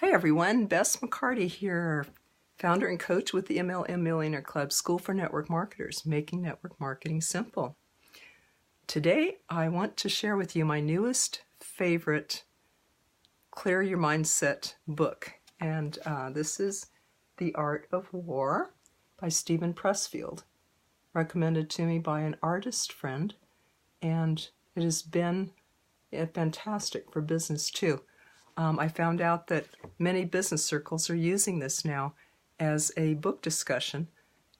Hey everyone, Bess McCarty here, founder and coach with the MLM Millionaire Club School for Network Marketers, making network marketing simple. Today, I want to share with you my newest favorite Clear Your Mindset book, and this is The Art of War by Steven Pressfield, recommended to me by an artist friend, and it has been fantastic for business too. I found out that many business circles are using this now as a book discussion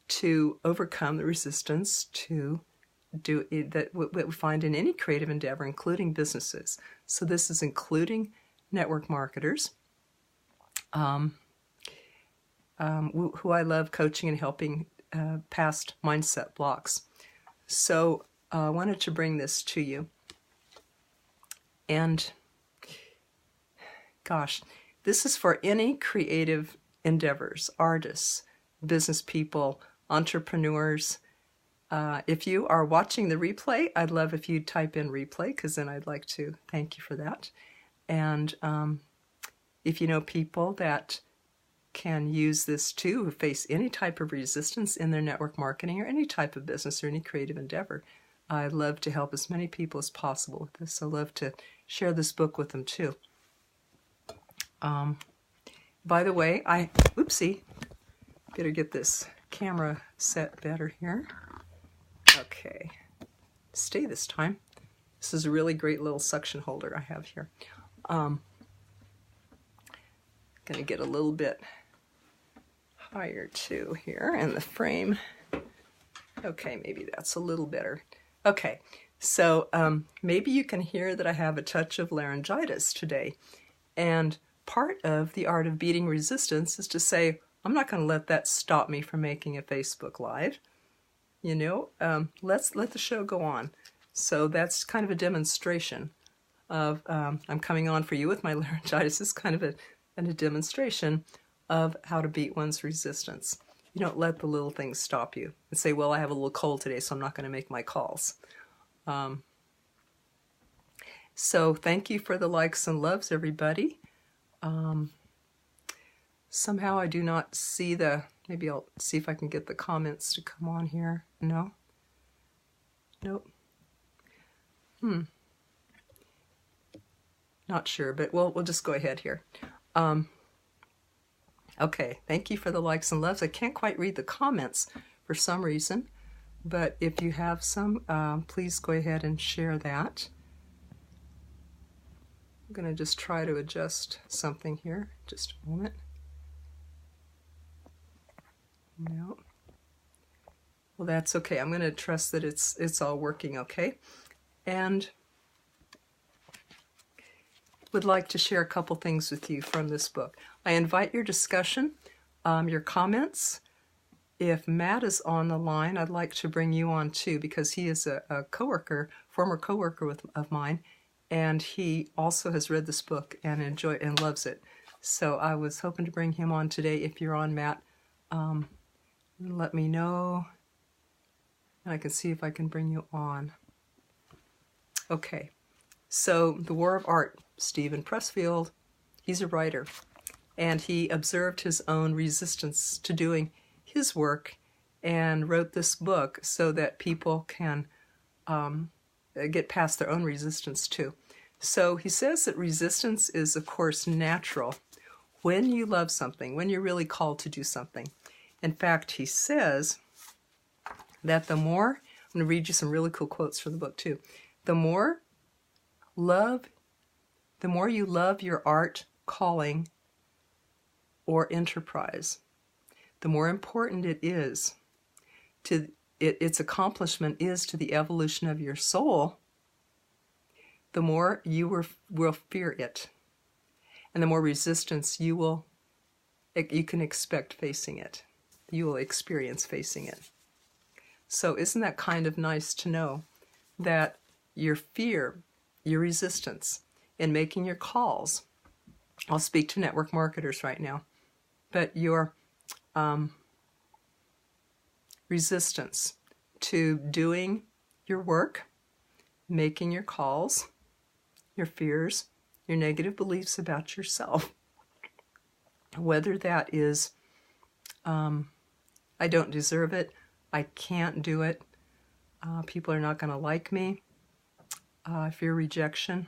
to overcome the resistance to do it that we find in any creative endeavor, including businesses. So this is including network marketers, who I love coaching and helping past mindset blocks. So I wanted to bring this to you. And gosh, this is for any creative endeavors, artists, business people, entrepreneurs. If you are watching the replay, I'd love if you type in replay, because then I'd like to thank you for that. And if you know people that can use this too, who face any type of resistance in their network marketing or any type of business or any creative endeavor, I'd love to help as many people as possible with this. I'd love to share this book with them too. By the way, oopsie, better get this camera set better here. Okay, stay this time. This is a really great little suction holder I have here. Gonna get a little bit higher too here in the frame. Okay, maybe that's a little better. Okay, so maybe you can hear that I have a touch of laryngitis today, and part of the art of beating resistance is to say, I'm not going to let that stop me from making a Facebook Live. You know, let's let the show go on. So that's kind of a demonstration of, I'm coming on for you with my laryngitis. It's kind of a demonstration of how to beat one's resistance. You don't let the little things stop you and say, well, I have a little cold today, so I'm not going to make my calls. So thank you for the likes and loves, everybody. Somehow I do not see maybe I'll see if I can get the comments to come on here. No? Nope. Not sure, but we'll just go ahead here. Okay, thank you for the likes and loves. I can't quite read the comments for some reason, but if you have some, please go ahead and share that. I'm going to just try to adjust something here. Just a moment. No. Well, that's okay. I'm going to trust that it's all working okay. And would like to share a couple things with you from this book. I invite your discussion, your comments. If Matt is on the line, I'd like to bring you on too, because he is a coworker, former coworker of mine, and he also has read this book and loves it. So I was hoping to bring him on today. If you're on, Matt, let me know, and I can see if I can bring you on. Okay, so The War of Art, Steven Pressfield, he's a writer, and he observed his own resistance to doing his work and wrote this book so that people can get past their own resistance too. So he says that resistance is, of course, natural when you love something, when you're really called to do something. In fact, he says that I'm going to read you some really cool quotes from the book too. The more you love your art, calling, or enterprise, the more important it is to its accomplishment is to the evolution of your soul, the more you will fear it, and the more resistance you can expect facing it. You will experience facing it. So isn't that kind of nice to know that your fear, your resistance in making your calls, I'll speak to network marketers right now, but your resistance to doing your work, making your calls, your fears, your negative beliefs about yourself, Whether that is, I don't deserve it, I can't do it, people are not going to like me, I fear rejection,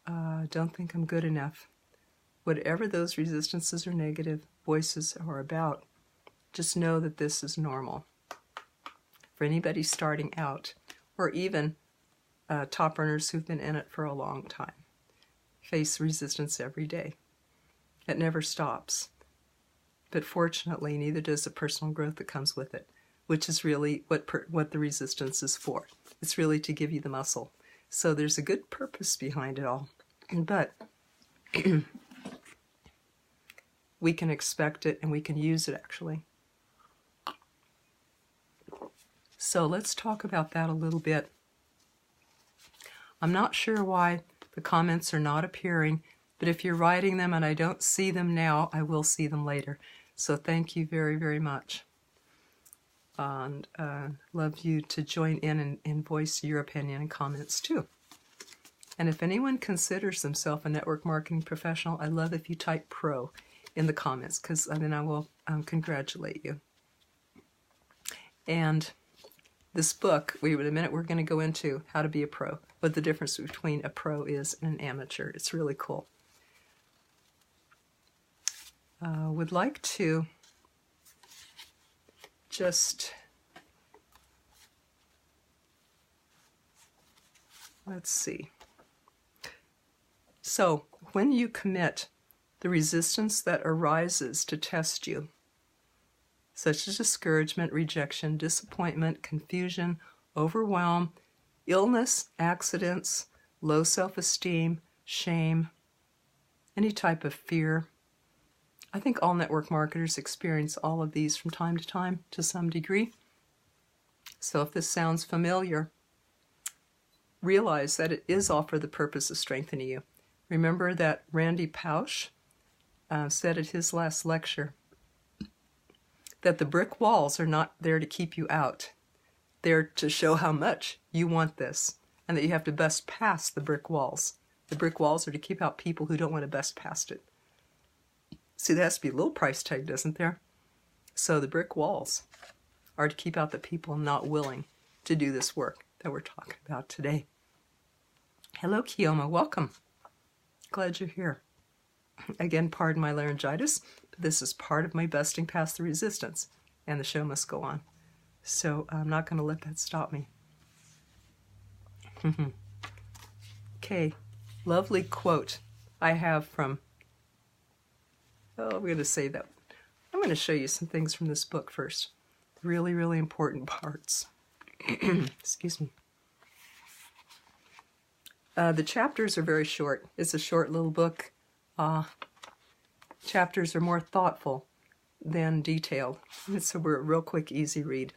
don't think I'm good enough. Whatever those resistances or negative voices are about, just know that this is normal. For anybody starting out, or even top earners who've been in it for a long time, face resistance every day. It never stops. But fortunately, neither does the personal growth that comes with it, which is really what the resistance is for. It's really to give you the muscle. So there's a good purpose behind it all. But we can expect it and we can use it, actually. So let's talk about that a little bit. I'm not sure why the comments are not appearing, but if you're writing them and I don't see them now, I will see them later. So thank you very, very much. And love you to join in and voice your opinion and comments too. And if anyone considers themselves a network marketing professional, I love if you type pro in the comments, because then I will congratulate you. And this book, in a minute we're going to go into how to be a pro, what the difference between a pro is and an amateur. It's really cool. Would like to just, let's see. So when you commit, the resistance that arises to test you, such as discouragement, rejection, disappointment, confusion, overwhelm, illness, accidents, low self-esteem, shame, any type of fear. I think all network marketers experience all of these from time to some degree. So if this sounds familiar, realize that it is all for the purpose of strengthening you. Remember that Randy Pausch said at his last lecture that the brick walls are not there to keep you out. They're to show how much you want this, and that you have to bust past the brick walls. The brick walls are to keep out people who don't want to bust past it. See, there has to be a little price tag, doesn't there? So the brick walls are to keep out the people not willing to do this work that we're talking about today. Hello, Kioma. Welcome. Glad you're here. Again, pardon my laryngitis, but this is part of my busting past the resistance, and the show must go on. So I'm not going to let that stop me. Okay, lovely quote I have from, I'm going to say that. I'm going to show you some things from this book first. Really, really important parts. Excuse me. The chapters are very short. It's a short little book. Chapters are more thoughtful than detailed. It's a real quick, easy read.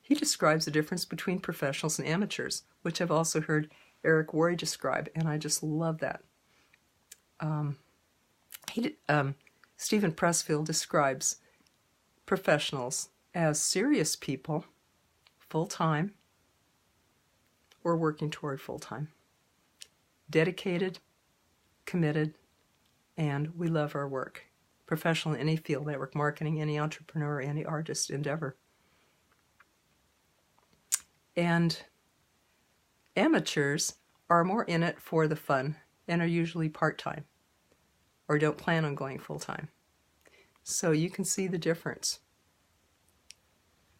He describes the difference between professionals and amateurs, which I've also heard Eric Worre describe, and I just love that. Stephen Pressfield describes professionals as serious people, full-time, or working toward full-time, dedicated, committed, and we love our work. Professional in any field, network marketing, any entrepreneur, any artist endeavor. And amateurs are more in it for the fun and are usually part-time or don't plan on going full-time. So you can see the difference.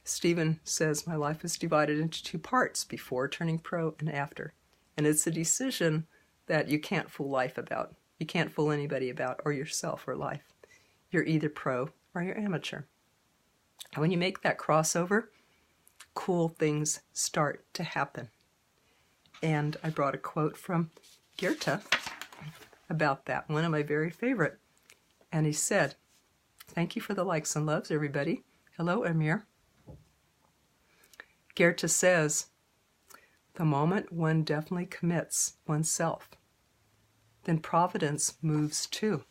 Stephen says, my life is divided into two parts, before turning pro and after. And it's a decision that you can't fool life about. You can't fool anybody about, or yourself or life. You're either pro or you're amateur. And when you make that crossover, cool things start to happen. And I brought a quote from Goethe about that, one of my very favorite. And he said, thank you for the likes and loves, everybody. Hello, Amir. Goethe says, the moment one definitely commits oneself, then providence moves too.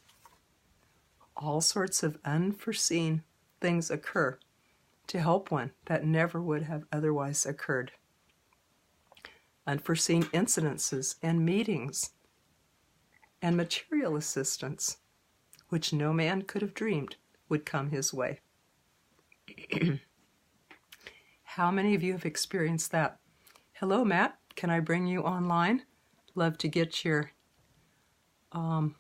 All sorts of unforeseen things occur to help one that never would have otherwise occurred. Unforeseen incidences and meetings and material assistance, which no man could have dreamed would come his way. How many of you have experienced that? Hello, Matt. Can I bring you online? Love to get your... can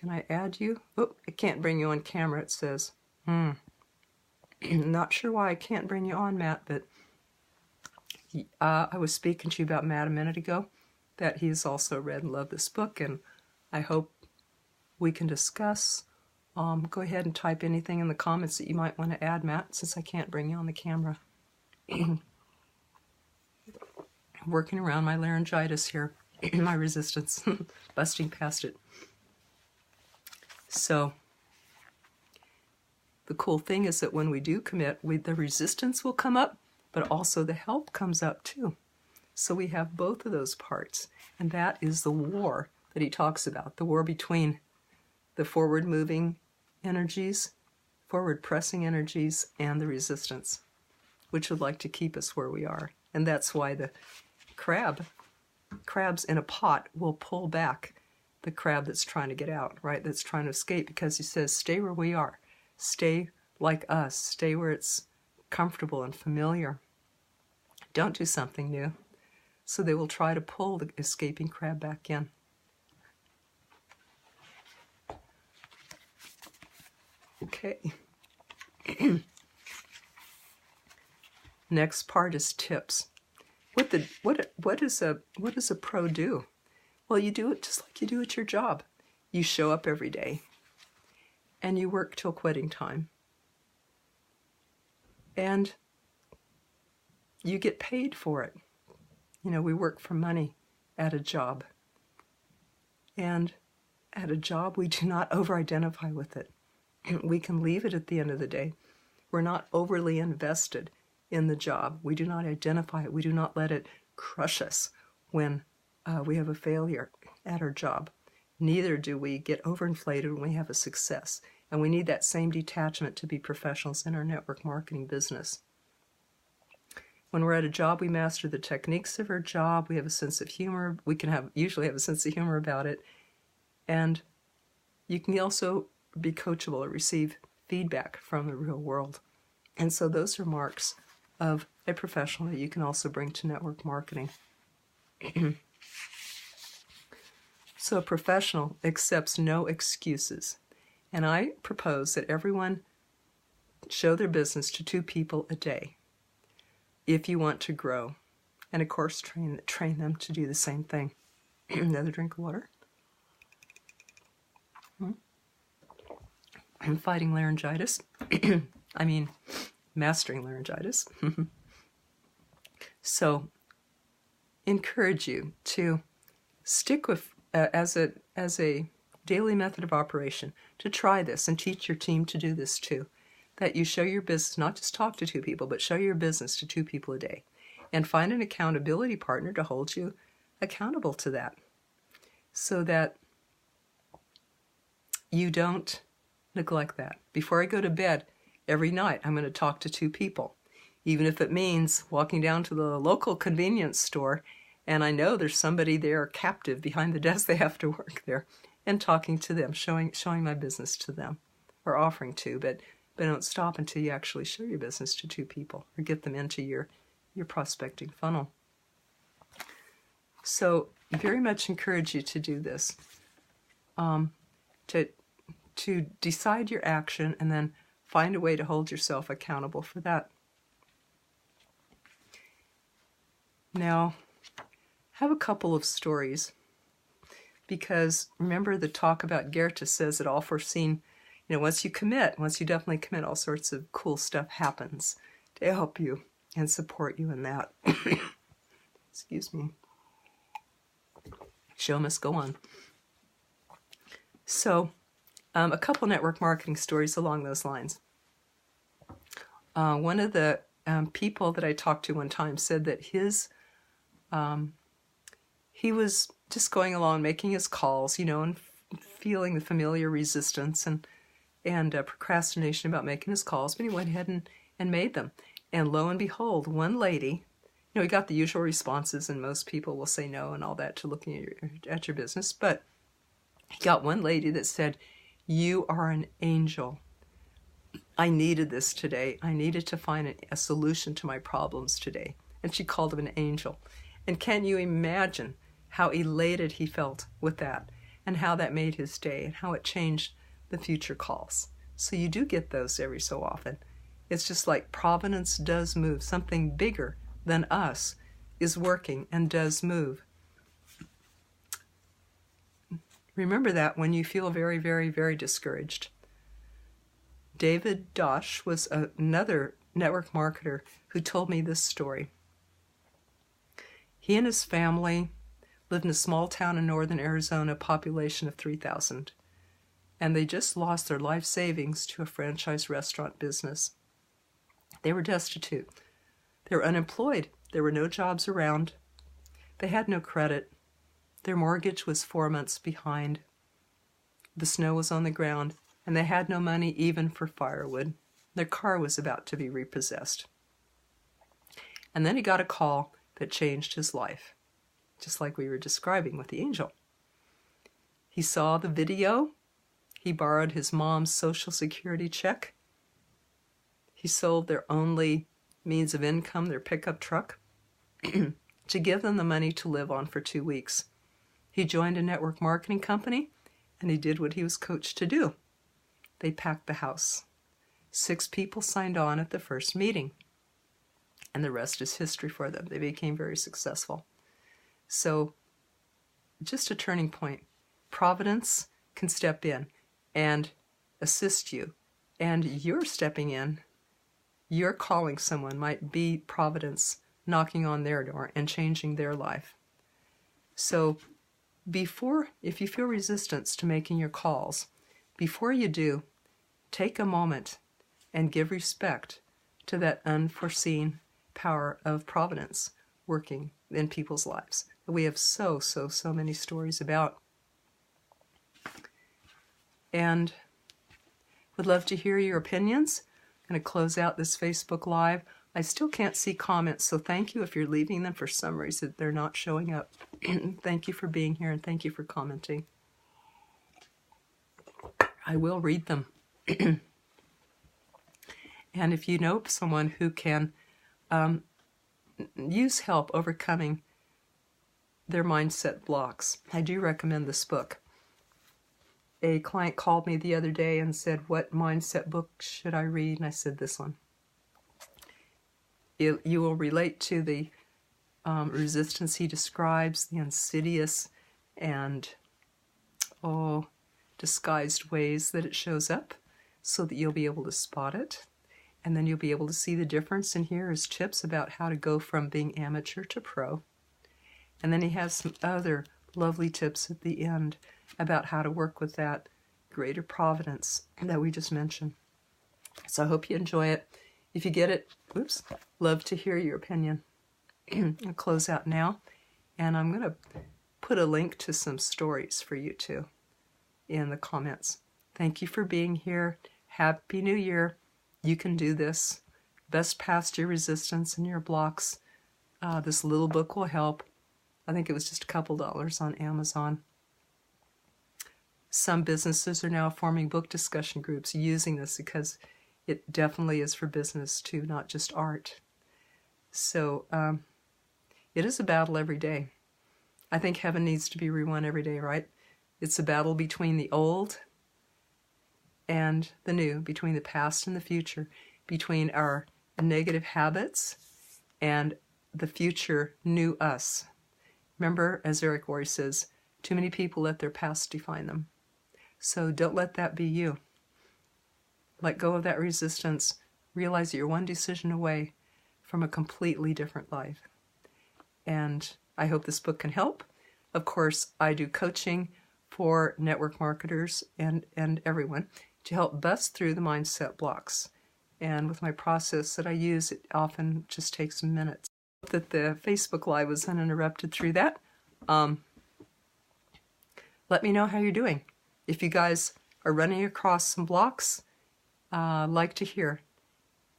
I add you? Oh, I can't bring you on camera, it says. Not sure why I can't bring you on, Matt, but I was speaking to you about Matt a minute ago, that he's also read and loved this book, and I hope we can discuss. Go ahead and type anything in the comments that you might want to add, Matt, since I can't bring you on the camera. Working around my laryngitis here, my resistance, busting past it. So the cool thing is that when we do commit, the resistance will come up, but also the help comes up too. So we have both of those parts, and that is the war that he talks about, the war between the forward-moving energies, forward-pressing energies, and the resistance, which would like to keep us where we are. And that's why the crabs in a pot will pull back the crab that's trying to get out, right? That's trying to escape, because he says, stay where we are. Stay like us. Stay where it's comfortable and familiar. Don't do something new. So they will try to pull the escaping crab back in. Okay. Next part is tips. What does a pro do? Well, you do it just like you do at your job. You show up every day, and you work till quitting time, and you get paid for it. You know, we work for money at a job, and at a job we do not over-identify with it. We can leave it at the end of the day. We're not overly invested in the job. We do not identify it. We do not let it crush us when we have a failure at our job. Neither do we get overinflated when we have a success. And we need that same detachment to be professionals in our network marketing business. When we're at a job, we master the techniques of our job. We have a sense of humor. We can usually have a sense of humor about it. And you can also be coachable or receive feedback from the real world. And so those are marks of a professional that you can also bring to network marketing. So a professional accepts no excuses. And I propose that everyone show their business to 2 people a day if you want to grow. And of course, train them to do the same thing. Another drink of water. I'm fighting laryngitis. I mean, mastering laryngitis. So, encourage you to stick with, as a daily method of operation, to try this and teach your team to do this too. That you show your business, not just talk to 2 people, but show your business to 2 people a day. And find an accountability partner to hold you accountable to that. So that you don't neglect that. Before I go to bed every night, I'm going to talk to 2 people. Even if it means walking down to the local convenience store, and I know there's somebody there captive behind the desk, they have to work there, and talking to them, showing my business to them, or offering to, but don't stop until you actually show your business to 2 people or get them into your prospecting funnel. So very much encourage you to do this, to decide your action and then find a way to hold yourself accountable for that. Now, I have a couple of stories, because remember the talk about Goethe says that all foreseen, once you definitely commit, all sorts of cool stuff happens to help you and support you in that. Excuse me. Show must go on. So, a couple network marketing stories along those lines. One of the people that I talked to one time said that he was just going along making his calls, and feeling the familiar resistance and procrastination about making his calls, but he went ahead and made them. And lo and behold, one lady, he got the usual responses, and most people will say no and all that to looking at your business, but He got one lady that said, "You are an angel. I needed this today. I needed to find a solution to my problems today." And she called him an angel. And can you imagine how elated he felt with that, and how that made his day, and how it changed the future calls? So you do get those every so often. It's just like providence does move. Something bigger than us is working and does move. Remember that when you feel very, very, very discouraged. David Dosh was another network marketer who told me this story. He and his family lived in a small town in northern Arizona, a population of 3,000. And they just lost their life savings to a franchise restaurant business. They were destitute. They were unemployed. There were no jobs around. They had no credit. Their mortgage was 4 months behind. The snow was on the ground, and they had no money even for firewood. Their car was about to be repossessed. And then he got a call that changed his life, just like we were describing with the angel. He saw the video. He borrowed his mom's Social Security check. He sold their only means of income, their pickup truck, to give them the money to live on for 2 weeks. He joined a network marketing company, and he did what he was coached to do. They packed the house. 6 people signed on at the first meeting, and the rest is history for them. They became very successful. So, just a turning point. Providence can step in and assist you, and you're stepping in. You're calling someone, might be Providence knocking on their door and changing their life. So if you feel resistance to making your calls, before you do, take a moment and give respect to that unforeseen power of Providence working in people's lives. We have so many stories about. And would love to hear your opinions. I'm going to close out this Facebook Live. I still can't see comments, so thank you if you're leaving them for some reason. They're not showing up. Thank you for being here, and thank you for commenting. I will read them. And if you know someone who can use help overcoming their mindset blocks, I do recommend this book. A client called me the other day and said, "What mindset book should I read?" And I said, "This one." You will relate to the resistance he describes, the insidious and disguised ways that it shows up, so that you'll be able to spot it. And then you'll be able to see the difference. And here is tips about how to go from being amateur to pro. And then he has some other lovely tips at the end about how to work with that greater providence that we just mentioned. So I hope you enjoy it. If you get it, love to hear your opinion. I'll close out now, and I'm going to put a link to some stories for you too in the comments. Thank you for being here. Happy New Year. You can do this. Best past your resistance and your blocks. This little book will help. I think it was just a couple dollars on Amazon. Some businesses are now forming book discussion groups using this because it definitely is for business too, not just art. So it is a battle every day. I think heaven needs to be rewon every day, right? It's a battle between the old and the new, between the past and the future, between our negative habits and the future new us. Remember, as Eric Worre says, too many people let their past define them. So don't let that be you. Let go of that resistance. Realize that you're one decision away from a completely different life. And I hope this book can help. Of course, I do coaching for network marketers and everyone to help bust through the mindset blocks. And with my process that I use, it often just takes minutes. I hope that the Facebook Live was uninterrupted through that. Let me know how you're doing. If you guys are running across some blocks, I'd like to hear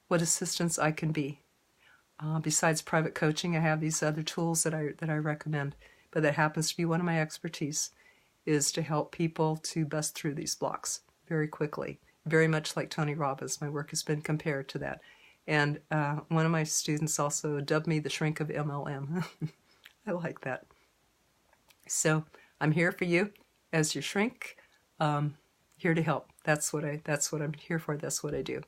what assistance I can be. Besides private coaching, I have these other tools that I recommend, but that happens to be one of my expertise. is to help people to bust through these blocks very quickly. Very much like Tony Robbins, my work has been compared to that. And one of my students also dubbed me the shrink of MLM. I like that. So I'm here for you as your shrink, here to help. That's what I'm here for. That's what I do.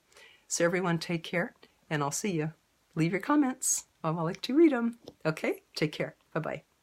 So everyone take care, and I'll see you. Leave your comments. I like to read them. Okay? Take care. Bye-bye.